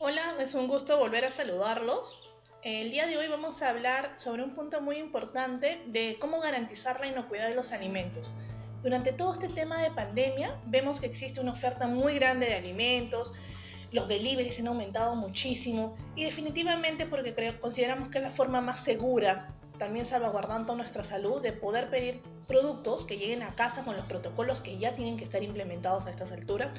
Hola, es un gusto volver a saludarlos. El día de hoy vamos a hablar sobre un punto muy importante de cómo garantizar la inocuidad de los alimentos. Durante todo este tema de pandemia vemos que existe una oferta muy grande de alimentos, los deliveries han aumentado muchísimo y definitivamente porque consideramos que es la forma más segura, también salvaguardando nuestra salud, de poder pedir productos que lleguen a casa con los protocolos que ya tienen que estar implementados a estas alturas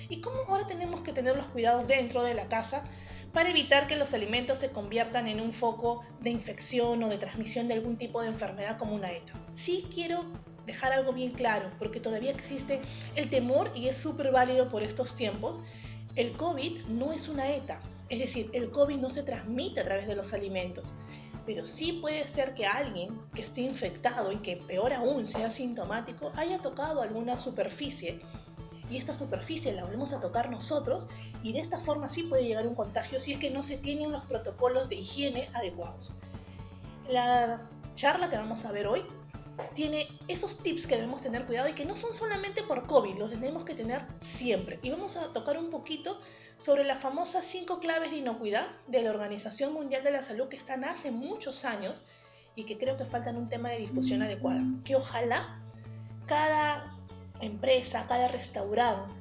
y cómo ahora tenemos que tener los cuidados dentro de la casa para evitar que los alimentos se conviertan en un foco de infección o de transmisión de algún tipo de enfermedad como una ETA. Sí quiero dejar algo bien claro, porque todavía existe el temor y es súper válido por estos tiempos. El COVID no es una ETA, es decir, el COVID no se transmite a través de los alimentos, pero sí puede ser que alguien que esté infectado y que peor aún sea sintomático haya tocado alguna superficie y esta superficie la volvemos a tocar nosotros y de esta forma sí puede llegar un contagio si es que no se tienen los protocolos de higiene adecuados. La charla que vamos a ver hoy tiene esos tips que debemos tener cuidado y que no son solamente por COVID, los tenemos que tener siempre. Y vamos a tocar un poquito sobre las famosas 5 claves de inocuidad de la Organización Mundial de la Salud que están hace muchos años y que creo que faltan un tema de difusión adecuada. Que ojalá cada empresa, cada restaurante,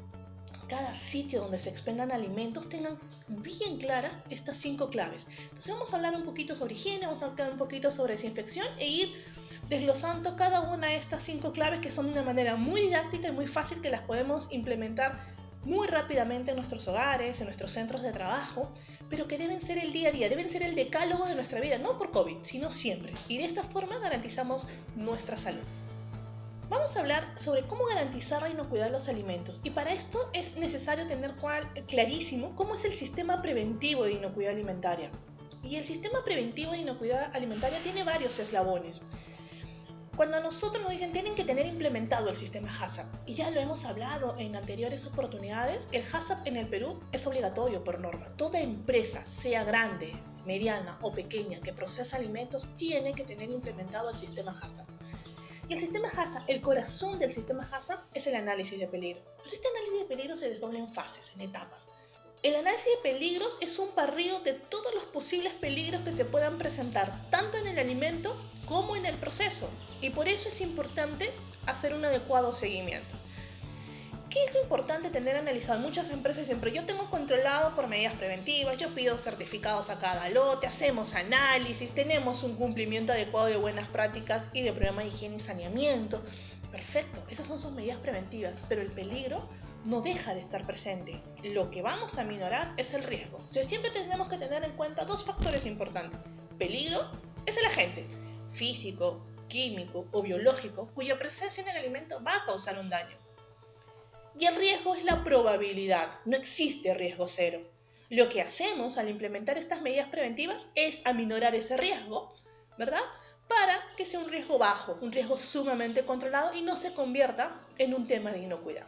cada sitio donde se expendan alimentos tengan bien claras estas 5 claves. Entonces vamos a hablar un poquito sobre higiene, vamos a hablar un poquito sobre desinfección e ir desglosando cada una de estas 5 claves que son de una manera muy didáctica y muy fácil que las podemos implementar muy rápidamente en nuestros hogares, en nuestros centros de trabajo, pero que deben ser el día a día, deben ser el decálogo de nuestra vida, no por COVID, sino siempre. Y de esta forma garantizamos nuestra salud. Vamos a hablar sobre cómo garantizar la inocuidad de los alimentos y para esto es necesario tener clarísimo cómo es el sistema preventivo de inocuidad alimentaria. Y el sistema preventivo de inocuidad alimentaria tiene varios eslabones. Cuando a nosotros nos dicen tienen que tener implementado el sistema HACCP, y ya lo hemos hablado en anteriores oportunidades, el HACCP en el Perú es obligatorio por norma. Toda empresa, sea grande, mediana o pequeña, que procesa alimentos, tiene que tener implementado el sistema HACCP. Y el sistema HACCP, el corazón del sistema HACCP es el análisis de peligro. Pero este análisis de peligro se desdobla en fases, en etapas. El análisis de peligros es un barrido de todos los posibles peligros que se puedan presentar, tanto en el alimento como en el proceso. Y por eso es importante hacer un adecuado seguimiento. ¿Qué es lo importante tener analizado? Muchas empresas siempre, yo tengo controlado por medidas preventivas, yo pido certificados a cada lote, hacemos análisis, tenemos un cumplimiento adecuado de buenas prácticas y de programa de higiene y saneamiento. Perfecto, esas son sus medidas preventivas, pero el peligro no deja de estar presente. Lo que vamos a minorar es el riesgo. O sea, siempre tenemos que tener en cuenta dos factores importantes. Peligro es el agente físico, químico o biológico cuya presencia en el alimento va a causar un daño. Y el riesgo es la probabilidad, no existe riesgo cero. Lo que hacemos al implementar estas medidas preventivas es aminorar ese riesgo, ¿verdad? Para que sea un riesgo bajo, un riesgo sumamente controlado y no se convierta en un tema de inocuidad.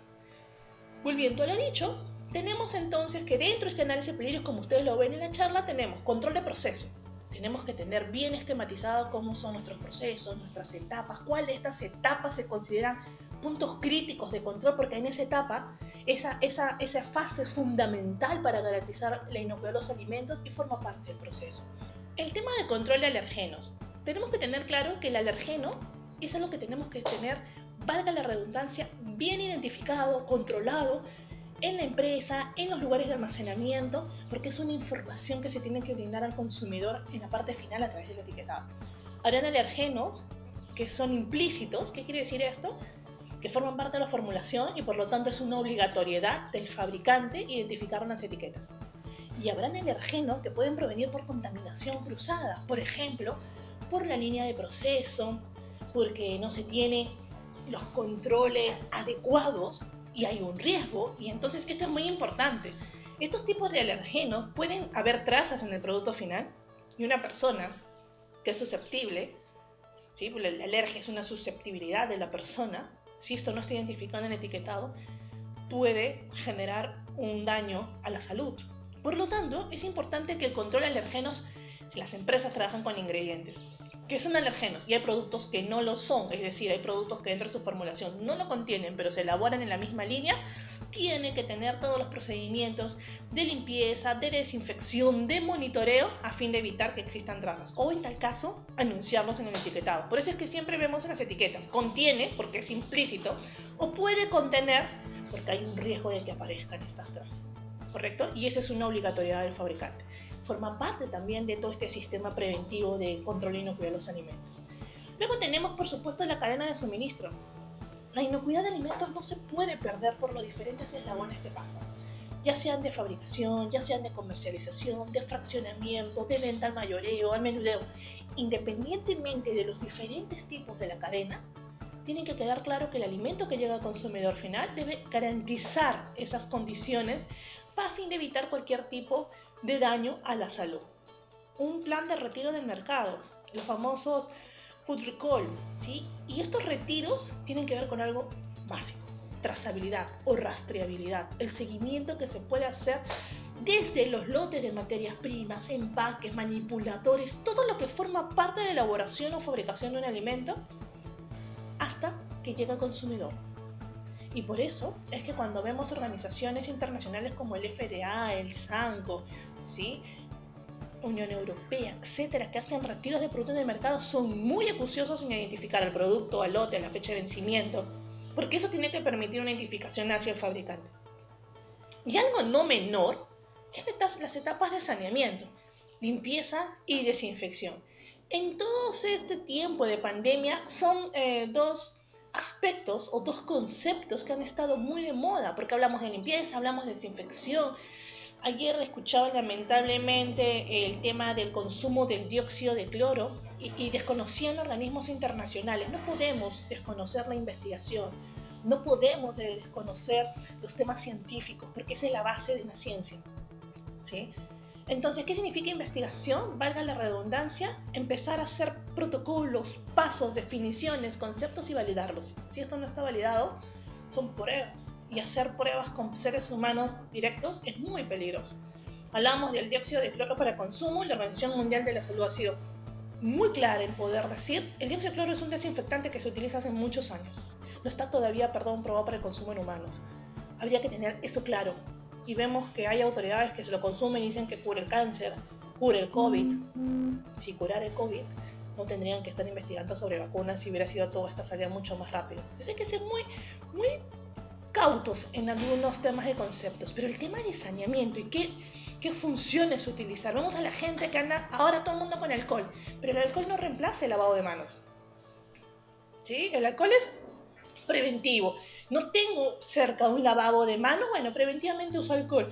Volviendo a lo dicho, tenemos entonces que dentro de este análisis de peligros, como ustedes lo ven en la charla, tenemos control de proceso. Tenemos que tener bien esquematizado cómo son nuestros procesos, nuestras etapas, cuáles de estas etapas se consideran puntos críticos de control, porque en esa etapa, esa fase es fundamental para garantizar la inocuidad de los alimentos y forma parte del proceso. El tema de control de alergenos. Tenemos que tener claro que el alergeno es algo que tenemos que tener, valga la redundancia, bien identificado, controlado en la empresa, en los lugares de almacenamiento, porque es una información que se tiene que brindar al consumidor en la parte final a través del etiquetado. Habrán alergenos que son implícitos. ¿Qué quiere decir esto? Que forman parte de la formulación y por lo tanto es una obligatoriedad del fabricante identificar unas etiquetas. Y habrán alergenos que pueden provenir por contaminación cruzada, por ejemplo, por la línea de proceso, porque no se tiene los controles adecuados y hay un riesgo, y entonces esto es muy importante. Estos tipos de alergenos pueden haber trazas en el producto final y una persona que es susceptible, ¿sí? La alergia es una susceptibilidad de la persona. Si esto no está identificado en el etiquetado, puede generar un daño a la salud. Por lo tanto, es importante que el control de alergenos, las empresas trabajan con ingredientes que son alergenos y hay productos que no lo son, es decir, hay productos que dentro de su formulación no lo contienen, pero se elaboran en la misma línea, tiene que tener todos los procedimientos de limpieza, de desinfección, de monitoreo a fin de evitar que existan trazas o en tal caso anunciarlos en el etiquetado. Por eso es que siempre vemos en las etiquetas, contiene porque es implícito o puede contener porque hay un riesgo de que aparezcan estas trazas, ¿correcto? Y esa es una obligatoriedad del fabricante. Forma parte también de todo este sistema preventivo de control de inocuidad de los alimentos. Luego tenemos, por supuesto, la cadena de suministro. La inocuidad de alimentos no se puede perder por los diferentes eslabones que pasan, ya sean de fabricación, ya sean de comercialización, de fraccionamiento, de venta al mayoreo, al menudeo. Independientemente de los diferentes tipos de la cadena, tiene que quedar claro que el alimento que llega al consumidor final debe garantizar esas condiciones para fin de evitar cualquier tipo de daño a la salud. Un plan de retiro del mercado, los famosos food recall, ¿sí? Y estos retiros tienen que ver con algo básico, trazabilidad o rastreabilidad, el seguimiento que se puede hacer desde los lotes de materias primas, empaques, manipuladores, todo lo que forma parte de la elaboración o fabricación de un alimento hasta que llega al consumidor. Y por eso es que cuando vemos organizaciones internacionales como el FDA, el SANCO, ¿sí? Unión Europea, etcétera, que hacen retiros de productos de mercado, son muy acuciosos en identificar el producto, al lote, a la fecha de vencimiento, porque eso tiene que permitir una identificación hacia el fabricante. Y algo no menor es las etapas de saneamiento, limpieza y desinfección. En todo este tiempo de pandemia son dos aspectos o dos conceptos que han estado muy de moda, porque hablamos de limpieza, hablamos de desinfección. Ayer escuchaba lamentablemente el tema del consumo del dióxido de cloro y desconocían organismos internacionales. No podemos desconocer la investigación, no podemos desconocer los temas científicos, porque esa es la base de una ciencia, ¿sí? Entonces, ¿qué significa investigación? Valga la redundancia, empezar a hacer protocolos, pasos, definiciones, conceptos y validarlos. Si esto no está validado, son pruebas. Y hacer pruebas con seres humanos directos es muy peligroso. Hablamos del dióxido de cloro para consumo y la Organización Mundial de la Salud ha sido muy clara en poder decir el dióxido de cloro es un desinfectante que se utiliza hace muchos años. No está todavía, probado para el consumo en humanos. Habría que tener eso claro. Y vemos que hay autoridades que se lo consumen y dicen que cura el cáncer, cura el COVID. Si curara el COVID, no tendrían que estar investigando sobre vacunas si hubiera sido toda esta salida mucho más rápido. Entonces hay que ser muy cautos en algunos temas de conceptos, pero el tema de saneamiento y qué funciones utilizar. Vemos a la gente que anda ahora todo el mundo con alcohol, pero el alcohol no reemplaza el lavado de manos, ¿sí? El alcohol es preventivo. No tengo cerca un lavabo de manos, bueno, preventivamente uso alcohol.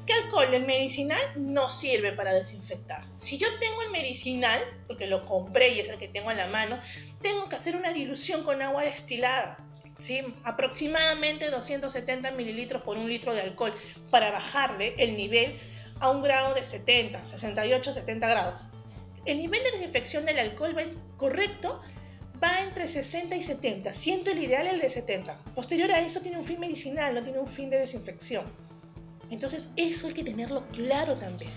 ¿Qué alcohol? El medicinal no sirve para desinfectar. Si yo tengo el medicinal, porque lo compré y es el que tengo en la mano, tengo que hacer una dilución con agua destilada, ¿sí? Aproximadamente 270 mililitros por un litro de alcohol para bajarle el nivel a un grado de 70, 68, 70 grados. El nivel de desinfección del alcohol correcto va entre 60 y 70, siendo el ideal el de 70. Posterior a eso tiene un fin medicinal, no tiene un fin de desinfección. Entonces eso hay que tenerlo claro también.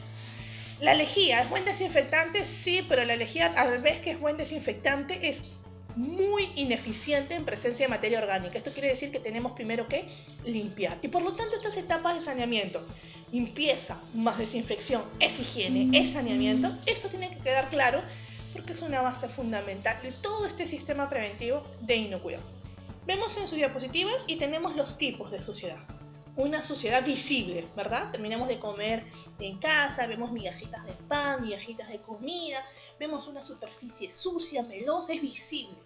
La lejía, ¿es buen desinfectante? Sí, pero la lejía, a la vez que es buen desinfectante, es muy ineficiente en presencia de materia orgánica. Esto quiere decir que tenemos primero que limpiar. Y por lo tanto estas etapas de saneamiento, limpieza más desinfección, es higiene, es saneamiento, esto tiene que quedar claro porque es una base fundamental de todo este sistema preventivo de inocuidad. Vemos en sus diapositivas y tenemos los tipos de suciedad. Una suciedad visible, ¿verdad? Terminamos de comer en casa, vemos migajitas de pan, migajitas de comida, vemos una superficie sucia, melosa, es visible.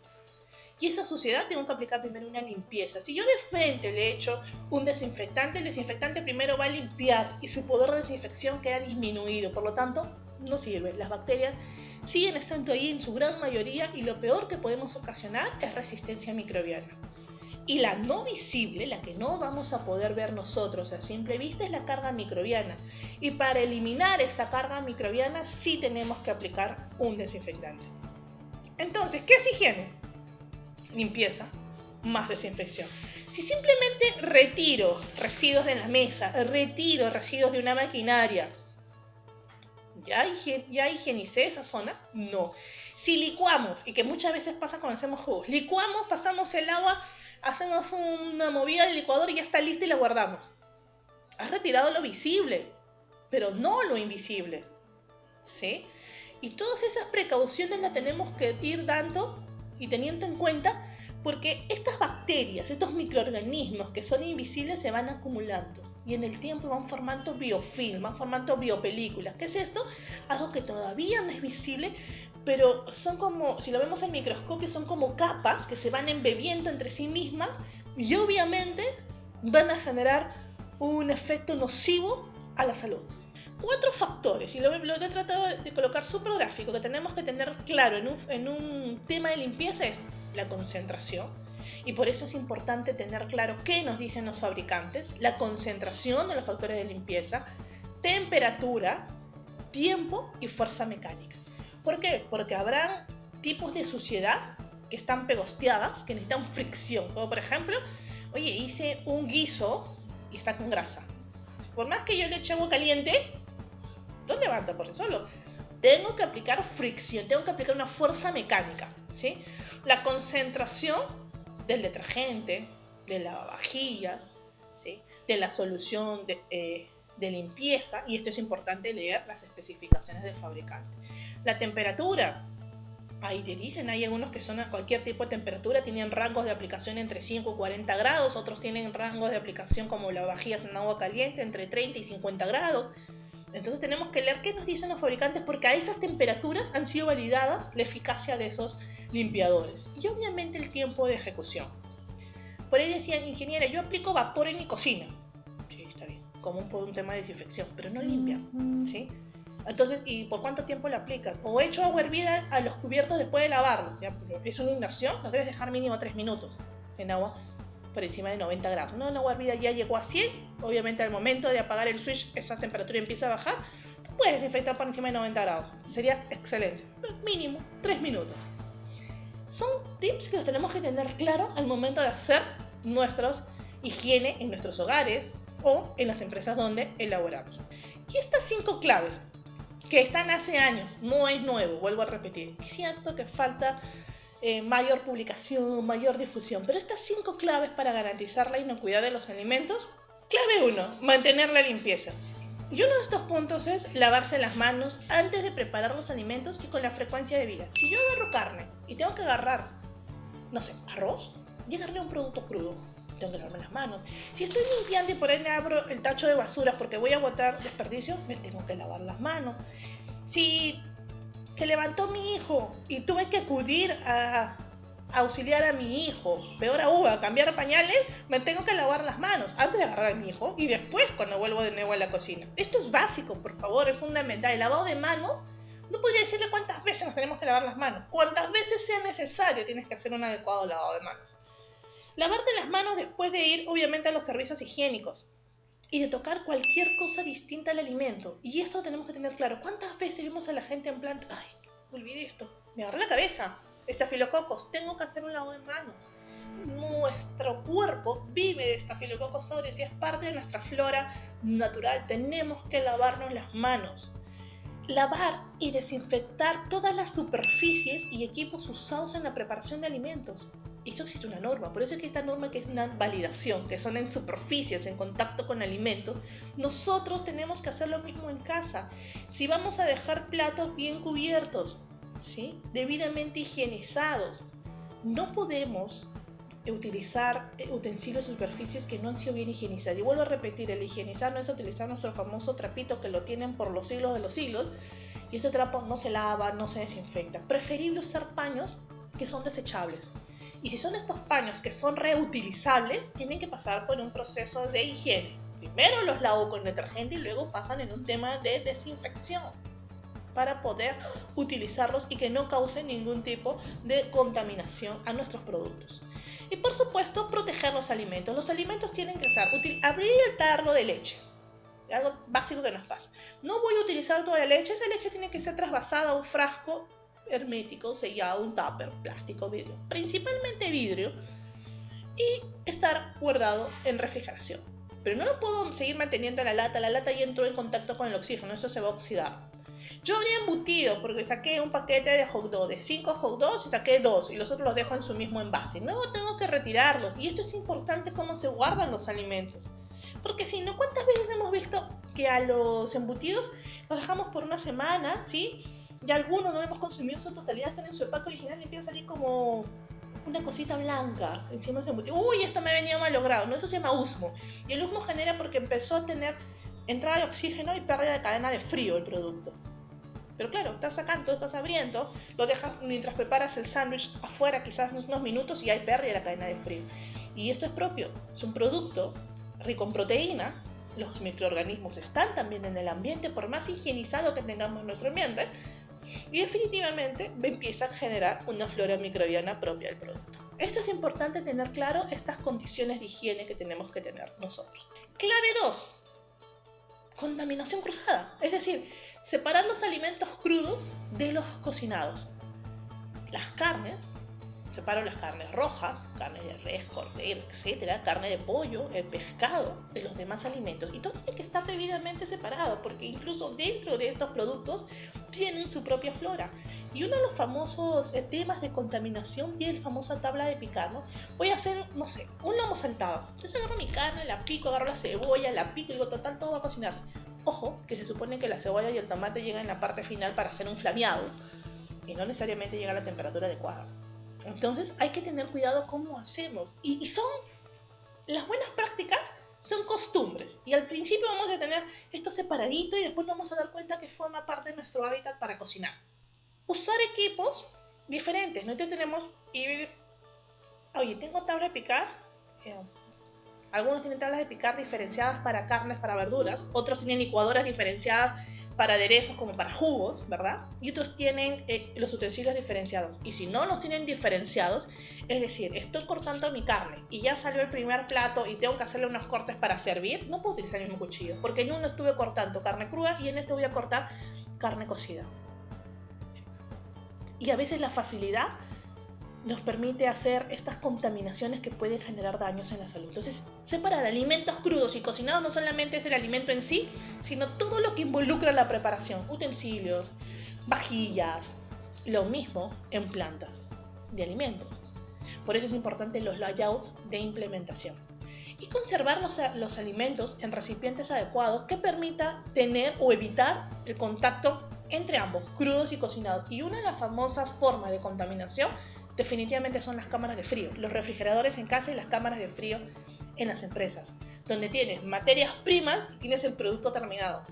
Y esa suciedad tengo que aplicar primero una limpieza. Si yo de frente le echo un desinfectante, el desinfectante primero va a limpiar y su poder de desinfección queda disminuido, por lo tanto no sirve. Las bacterias siguen estando ahí en su gran mayoría y lo peor que podemos ocasionar es resistencia microbiana. Y la no visible, la que no vamos a poder ver nosotros a simple vista, es la carga microbiana. Y para eliminar esta carga microbiana sí tenemos que aplicar un desinfectante. Entonces, ¿qué es higiene? Limpieza más desinfección. Si simplemente retiro residuos de la mesa, retiro residuos de una maquinaria, ¿ya higienicé esa zona? No. Si licuamos, y que muchas veces pasa cuando hacemos jugos, licuamos, pasamos el agua, hacemos una movida del licuador y ya está lista y la guardamos. Has retirado lo visible, pero no lo invisible, ¿sí? Y todas esas precauciones las tenemos que ir dando y teniendo en cuenta porque estas bacterias, estos microorganismos que son invisibles se van acumulando y en el tiempo van formando biofilm, van formando biopelículas. ¿Qué es esto? Algo que todavía no es visible, pero son como, si lo vemos en microscopio, son como capas que se van embebiendo entre sí mismas y obviamente van a generar un efecto nocivo a la salud. 4 factores, y lo he tratado de colocar súper gráfico, que tenemos que tener claro en un tema de limpieza es la concentración, y por eso es importante tener claro qué nos dicen los fabricantes, la concentración de los factores de limpieza, temperatura, tiempo y fuerza mecánica. ¿Por qué? Porque habrán tipos de suciedad que están pegosteadas, que necesitan fricción, como por ejemplo, oye, hice un guiso y está con grasa. Por más que yo le eche agua caliente, no levanta por sí solo. Tengo que aplicar fricción, tengo que aplicar una fuerza mecánica, ¿sí? La concentración del detergente, de la vajilla, ¿sí? De la solución de limpieza, y esto es importante leer las especificaciones del fabricante. La temperatura, ahí te dicen, hay algunos que son a cualquier tipo de temperatura, tienen rangos de aplicación entre 5 y 40 grados, otros tienen rangos de aplicación como las vajillas en agua caliente entre 30 y 50 grados. Entonces tenemos que leer qué nos dicen los fabricantes porque a esas temperaturas han sido validadas la eficacia de esos limpiadores. Y obviamente el tiempo de ejecución. Por ahí decían, ingeniera, yo aplico vapor en mi cocina. Sí, está bien, como por un tema de desinfección, pero no limpian, ¿sí? Entonces, ¿y por cuánto tiempo lo aplicas? O echo agua hervida a los cubiertos después de lavarlos, ¿ya? Pero es una inmersión, los debes dejar mínimo 3 minutos en agua por encima de 90 grados. No, la agua hervida ya llegó a 100, obviamente al momento de apagar el switch esa temperatura empieza a bajar, tú puedes desinfectar por encima de 90 grados, sería excelente, pero mínimo 3 minutos. Son tips que los tenemos que tener claro al momento de hacer nuestra higiene en nuestros hogares o en las empresas donde elaboramos. Y estas 5 claves que están hace años, no es nuevo, vuelvo a repetir, es cierto que falta mayor publicación, mayor difusión, pero estas 5 claves para garantizar la inocuidad de los alimentos. Clave 1, mantener la limpieza. Y uno de estos puntos es lavarse las manos antes de preparar los alimentos y con la frecuencia debida. Si yo agarro carne y tengo que agarrar, no sé, arroz, y agarré un producto crudo, tengo que lavarme las manos. Si estoy limpiando y por ahí me abro el tacho de basura porque voy a botar desperdicio, me tengo que lavar las manos. Si se levantó mi hijo y tuve que acudir a auxiliar a mi hijo, peor aún, a cambiar pañales, me tengo que lavar las manos antes de agarrar a mi hijo y después cuando vuelvo de nuevo a la cocina. Esto es básico, por favor, es fundamental. El lavado de manos, no podría decirle cuántas veces nos tenemos que lavar las manos. Cuantas veces sea necesario tienes que hacer un adecuado lavado de manos. Lavarte las manos después de ir, obviamente, a los servicios higiénicos y de tocar cualquier cosa distinta al alimento. Y esto lo tenemos que tener claro. ¿Cuántas veces vemos a la gente en plan, ay, olvidé esto, me agarré la cabeza, estafilococos, tengo que hacer un lavado de manos? Nuestro cuerpo vive de estafilococos aureus y es parte de nuestra flora natural. Tenemos que lavarnos las manos. Lavar y desinfectar todas las superficies y equipos usados en la preparación de alimentos. Eso existe una norma, por eso es que esta norma que es una validación, que son en superficies, en contacto con alimentos, nosotros tenemos que hacer lo mismo en casa. Si vamos a dejar platos bien cubiertos, ¿sí?, debidamente higienizados, no podemos utilizar utensilios, superficies que no han sido bien higienizadas. Y vuelvo a repetir, el higienizar no es utilizar nuestro famoso trapito que lo tienen por los siglos de los siglos, y este trapo no se lava, no se desinfecta. Preferible usar paños que son desechables. Y si son estos paños que son reutilizables, tienen que pasar por un proceso de higiene. Primero los lavo con detergente y luego pasan en un tema de desinfección para poder utilizarlos y que no causen ningún tipo de contaminación a nuestros productos. Y por supuesto, proteger los alimentos. Los alimentos tienen que estar abrir el tarro de leche. Algo básico que nos pasa. No voy a utilizar toda la leche, esa leche tiene que ser trasvasada a un frasco hermético, sellado, un tupper, plástico, vidrio, principalmente vidrio, y estar guardado en refrigeración. Pero no lo puedo seguir manteniendo en la lata ya entró en contacto con el oxígeno, eso se va a oxidar. Yo habría embutido porque saqué un paquete de hot dog, de 5 hot dogs y saqué 2 y los otros los dejo en su mismo envase. Luego tengo que retirarlos y esto es importante, cómo se guardan los alimentos. Porque si no, ¿cuántas veces hemos visto que a los embutidos los dejamos por una semana, ¿sí? Y algunos no hemos consumido en su totalidad, están en su empaque original y empieza a salir como una cosita blanca encima de ese embutido. Uy, esto me ha venido mal logrado, ¿no? Eso se llama husmo. Y el husmo genera porque empezó a tener entrada de oxígeno y pérdida de cadena de frío el producto. Pero claro, estás sacando, estás abriendo, lo dejas mientras preparas el sándwich afuera quizás unos minutos y hay pérdida de la cadena de frío. Y esto es propio, es un producto rico en proteína, los microorganismos están también en el ambiente, por más higienizado que tengamos nuestro ambiente, y definitivamente empieza a generar una flora microbiana propia del producto. Esto es importante tener claro, estas condiciones de higiene que tenemos que tener nosotros. Clave 2. Contaminación cruzada, es decir, separar los alimentos crudos de los cocinados. Las carnes, separo las carnes rojas, carne de res, cordero, etcétera, carne de pollo, el pescado, de los demás alimentos. Y todo tiene que estar debidamente separado, porque incluso dentro de estos productos tienen su propia flora. Y uno de los famosos temas de contaminación tiene la famosa tabla de picar, ¿no? Voy a hacer, no sé, un lomo saltado. Entonces agarro mi carne, la pico, agarro la cebolla, la pico y digo, total, todo va a cocinarse. Ojo, que se supone que la cebolla y el tomate llegan en la parte final para hacer un flameado y no necesariamente llega a la temperatura adecuada. Entonces hay que tener cuidado cómo hacemos. Y son las buenas prácticas, son costumbres. Y al principio vamos a tener esto separadito y después vamos a dar cuenta que forma parte de nuestro hábitat para cocinar. Usar equipos diferentes. Nosotros tenemos, oye, tengo tabla de picar. Algunos tienen tablas de picar diferenciadas para carnes, para verduras. Otros tienen licuadoras diferenciadas para aderezos como para jugos, ¿verdad? Y otros tienen los utensilios diferenciados. Y si no los tienen diferenciados, es decir, estoy cortando mi carne y ya salió el primer plato y tengo que hacerle unos cortes para servir, no puedo utilizar el mismo cuchillo, porque en uno estuve cortando carne cruda y en este voy a cortar carne cocida. Y a veces la facilidad nos permite hacer estas contaminaciones que pueden generar daños en la salud. Entonces, separar alimentos crudos y cocinados no solamente es el alimento en sí, sino todo lo que involucra la preparación, utensilios, vajillas, lo mismo en plantas de alimentos. Por eso es importante los layouts de implementación. Y conservar los alimentos en recipientes adecuados que permita tener o evitar el contacto entre ambos, crudos y cocinados. Y una de las famosas formas de contaminación definitivamente son las cámaras de frío, los refrigeradores en casa y las cámaras de frío en las empresas, donde tienes materias primas y tienes el producto terminado.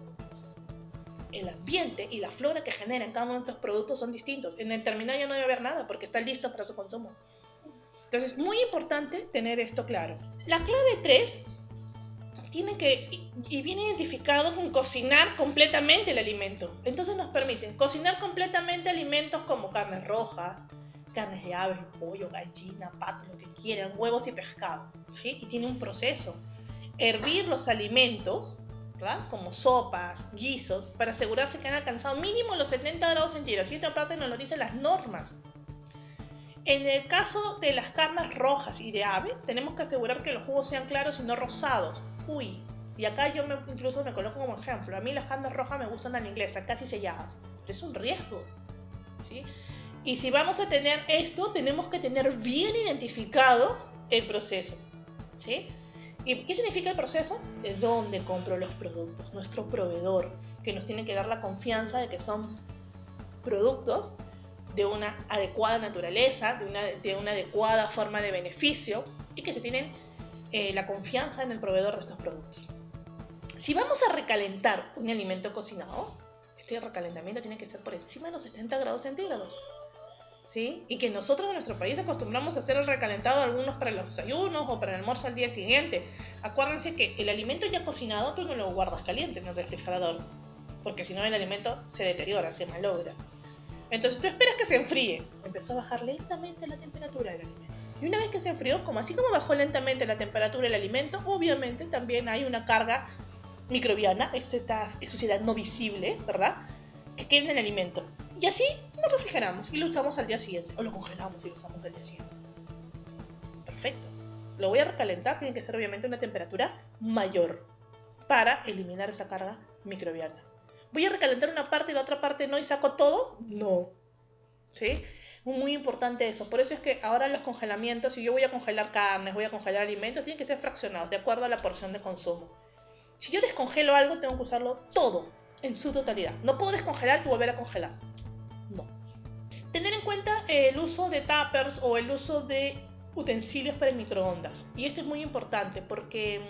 El ambiente y la flora que generan cada uno de estos productos son distintos. En el terminal ya no debe haber nada porque está listo para su consumo. Entonces, muy importante tener esto claro. La clave 3 viene identificado con cocinar completamente el alimento. Entonces nos permiten cocinar completamente alimentos como carne roja, carnes de aves, pollo, gallina, pato, lo que quieran, huevos y pescado, ¿sí? Y tiene un proceso. Hervir los alimentos, ¿verdad? Como sopas, guisos, para asegurarse que han alcanzado mínimo los 70 grados centígrados. Y esta parte nos lo dicen las normas. En el caso de las carnes rojas y de aves, tenemos que asegurar que los jugos sean claros y no rosados. Uy, y acá yo incluso me coloco como ejemplo. A mí las carnes rojas me gustan a la inglesa, casi selladas. Pero es un riesgo, ¿sí? Y si vamos a tener esto, tenemos que tener bien identificado el proceso, ¿sí? ¿Y qué significa el proceso? ¿De dónde compro los productos? Nuestro proveedor, que nos tiene que dar la confianza de que son productos de una adecuada naturaleza, de una adecuada forma de beneficio y que se tienen la confianza en el proveedor de estos productos. Si vamos a recalentar un alimento cocinado, este recalentamiento tiene que ser por encima de los 70 grados centígrados. ¿Sí? Y que nosotros en nuestro país acostumbramos a hacer el recalentado algunos para los desayunos o para el almuerzo al día siguiente. Acuérdense que el alimento ya cocinado tú no lo guardas caliente en el refrigerador, porque si no el alimento se deteriora, se malogra. Entonces tú esperas que se enfríe. Empezó a bajar lentamente la temperatura del alimento. Y una vez que se enfrió, así como bajó lentamente la temperatura del alimento, obviamente también hay una carga microbiana, esta suciedad no visible, ¿verdad?, que queda en el alimento. Y así lo refrigeramos y lo usamos al día siguiente, o lo congelamos y lo usamos al día siguiente. Perfecto. Lo voy a recalentar, tiene que ser obviamente una temperatura mayor para eliminar esa carga microbiana. ¿Voy a recalentar una parte y la otra parte no y saco todo? No. ¿Sí? Muy importante eso. Por eso es que ahora los congelamientos, si yo voy a congelar carnes, voy a congelar alimentos, tienen que ser fraccionados de acuerdo a la porción de consumo. Si yo descongelo algo, tengo que usarlo todo, en su totalidad. No puedo descongelar y volver a congelar. No. Tener en cuenta el uso de tuppers o el uso de utensilios para el microondas. Y esto es muy importante porque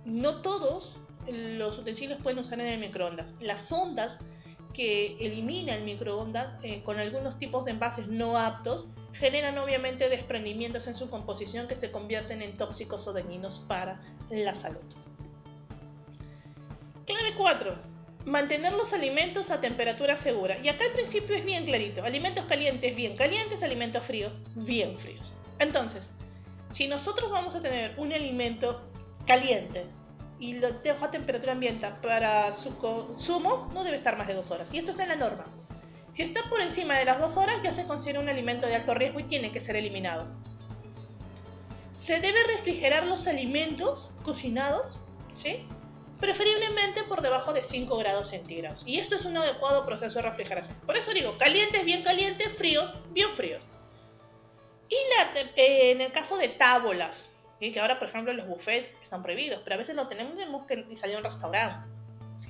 no todos los utensilios pueden usar en el microondas. Las ondas que elimina el microondas con algunos tipos de envases no aptos generan obviamente desprendimientos en su composición que se convierten en tóxicos o dañinos para la salud. Clave 4. Mantener los alimentos a temperatura segura. Y acá al principio es bien clarito. Alimentos calientes, bien calientes. Alimentos fríos, bien fríos. Entonces, si nosotros vamos a tener un alimento caliente y lo dejo a temperatura ambiente para su consumo, no debe estar más de 2 horas. Y esto está en la norma. Si está por encima de las 2 horas, ya se considera un alimento de alto riesgo y tiene que ser eliminado. Se debe refrigerar los alimentos cocinados, ¿sí? Preferiblemente por debajo de 5 grados centígrados. Y esto es un adecuado proceso de refrigeración. Por eso digo, calientes, bien calientes, fríos, bien fríos. Y en el caso de tábolas, ¿sí? Que ahora, por ejemplo, los buffets están prohibidos, pero a veces lo tenemos que salir a un restaurante,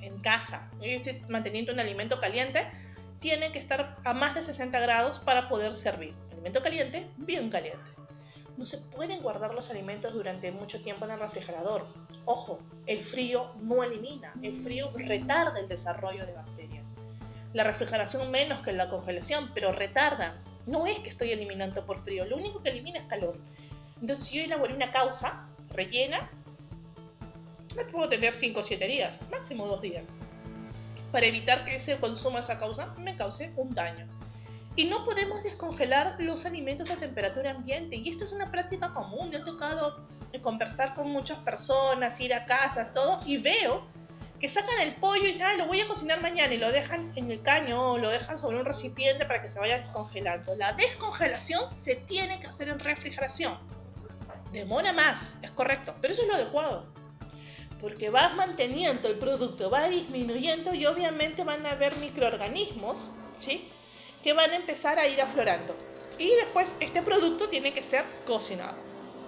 en casa. Yo estoy manteniendo un alimento caliente, tiene que estar a más de 60 grados para poder servir. Alimento caliente, bien caliente. No se pueden guardar los alimentos durante mucho tiempo en el refrigerador. Ojo, el frío no elimina, el frío retarda el desarrollo de bacterias. La refrigeración menos que la congelación, pero retarda. No es que estoy eliminando por frío, lo único que elimina es calor. Entonces, si yo elaboré una causa rellena, la puedo tener 5 o 7 días, máximo 2 días, para evitar que ese consumo de esa causa me cause un daño. Y no podemos descongelar los alimentos a temperatura ambiente. Y esto es una práctica común. Me ha tocado conversar con muchas personas, ir a casas, todo, y veo que sacan el pollo y ya lo voy a cocinar mañana y lo dejan en el caño o lo dejan sobre un recipiente para que se vaya descongelando. La descongelación se tiene que hacer en refrigeración. Demora más, es correcto, pero eso es lo adecuado. Porque vas manteniendo el producto, va disminuyendo y obviamente van a haber microorganismos, ¿sí?, que van a empezar a ir aflorando. Y después este producto tiene que ser cocinado.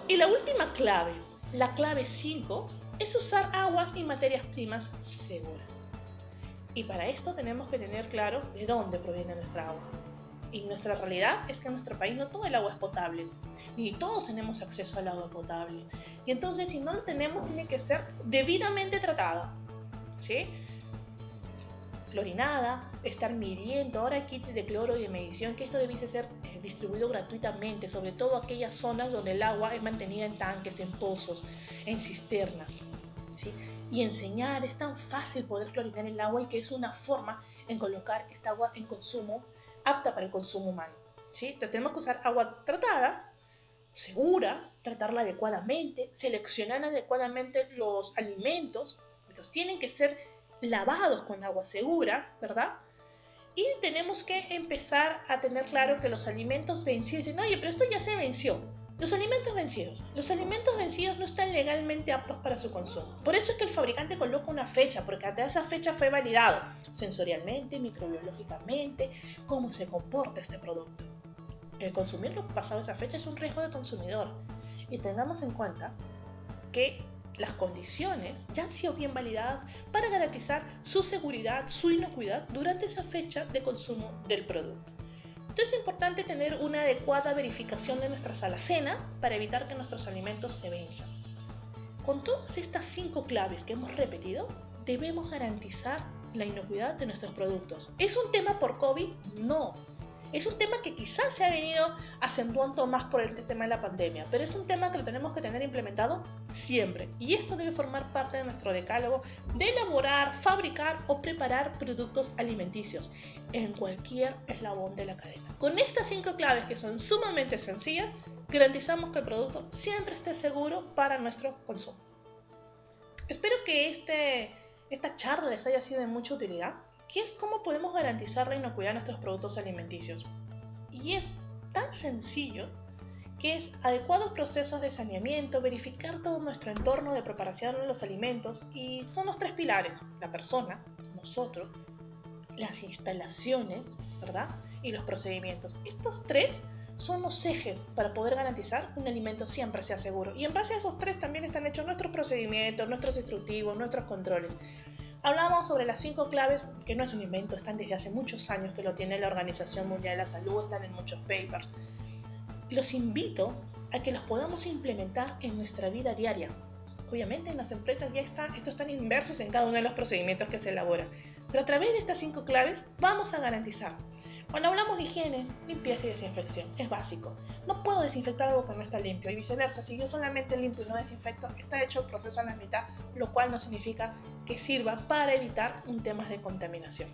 Y la última clave, la clave 5, es usar aguas y materias primas seguras. Y para esto tenemos que tener claro de dónde proviene nuestra agua. Y nuestra realidad es que en nuestro país no todo el agua es potable, ni todos tenemos acceso al agua potable. Y entonces si no lo tenemos, tiene que ser debidamente tratada, ¿sí?, clorinada, estar midiendo. Ahora hay kits de cloro y de medición, que esto debiese ser distribuido gratuitamente, sobre todo aquellas zonas donde el agua es mantenida en tanques, en pozos, en cisternas, ¿sí? Y enseñar, es tan fácil poder clorinar el agua y que es una forma en colocar esta agua en consumo, apta para el consumo humano, ¿sí? Tenemos que usar agua tratada, segura, tratarla adecuadamente, seleccionar adecuadamente los alimentos, estos tienen que ser lavados con agua segura, ¿verdad? Y tenemos que empezar a tener claro que los alimentos vencidos, dicen, oye, pero esto ya se venció. Los alimentos vencidos no están legalmente aptos para su consumo. Por eso es que el fabricante coloca una fecha, porque hasta esa fecha fue validado sensorialmente, microbiológicamente, cómo se comporta este producto. El consumirlo pasado esa fecha es un riesgo del consumidor. Y tengamos en cuenta que las condiciones ya han sido bien validadas para garantizar su seguridad, su inocuidad durante esa fecha de consumo del producto. Entonces es importante tener una adecuada verificación de nuestras alacenas para evitar que nuestros alimentos se venzan. Con todas estas 5 claves que hemos repetido, debemos garantizar la inocuidad de nuestros productos. ¿Es un tema por COVID? No. Es un tema que quizás se ha venido acentuando más por el tema de la pandemia, pero es un tema que lo tenemos que tener implementado siempre. Y esto debe formar parte de nuestro decálogo de elaborar, fabricar o preparar productos alimenticios en cualquier eslabón de la cadena. Con estas 5 claves, que son sumamente sencillas, garantizamos que el producto siempre esté seguro para nuestro consumo. Espero que esta charla les haya sido de mucha utilidad, que es cómo podemos garantizar la inocuidad de nuestros productos alimenticios. Y es tan sencillo que es adecuados procesos de saneamiento, verificar todo nuestro entorno de preparación de los alimentos, y son los 3 pilares: la persona, nosotros, las instalaciones, ¿verdad?, y los procedimientos. Estos 3 son los ejes para poder garantizar que un alimento siempre sea seguro. Y en base a esos tres también están hechos nuestros procedimientos, nuestros instructivos, nuestros controles. Hablamos sobre las 5 claves, que no es un invento, están desde hace muchos años que lo tiene la Organización Mundial de la Salud, están en muchos papers. Los invito a que los podamos implementar en nuestra vida diaria. Obviamente en las empresas ya estos están inmersos en cada uno de los procedimientos que se elaboran, pero a través de estas 5 claves vamos a garantizar. Cuando hablamos de higiene, limpieza y desinfección, es básico. No puedo desinfectar algo que no está limpio y viceversa. Si yo solamente limpio y no desinfecto, está hecho el proceso a la mitad, lo cual no significa que sirva para evitar un tema de contaminación.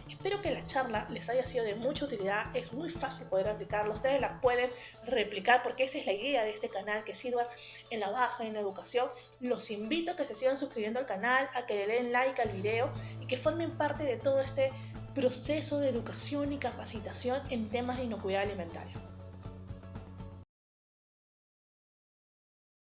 Espero que la charla les haya sido de mucha utilidad. Es muy fácil poder aplicarlo. Ustedes la pueden replicar porque esa es la idea de este canal, que sirva en la baja, en la educación. Los invito a que se sigan suscribiendo al canal, a que le den like al video y que formen parte de todo este proceso de educación y capacitación en temas de inocuidad alimentaria.